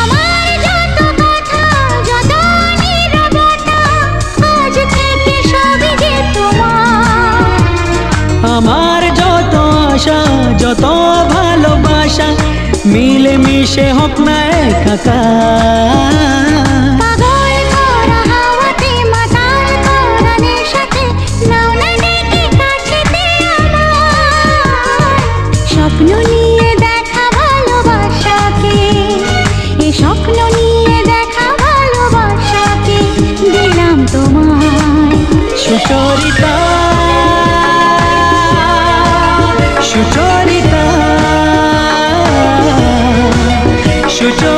আমার যত কথা, যত নীরবতা, আজ থেকে সবই যে তোমার। আমার যত আশা, যত ভালোবাসা, মিলে মিশে হোক না একাকার। পাগল করা হাওয়াতে, মাতাল করা নেশাতে, নাও না ডেকে কাছেতে আমার। স্বপ্ন নিয়ে দেখা ভালোবাসাকে, এ স্বপ্ন নিয়ে দেখা ভালোবাসাকে দিলাম তোমায়। সুচরিতা, সুচরিতা, সুচরিতা।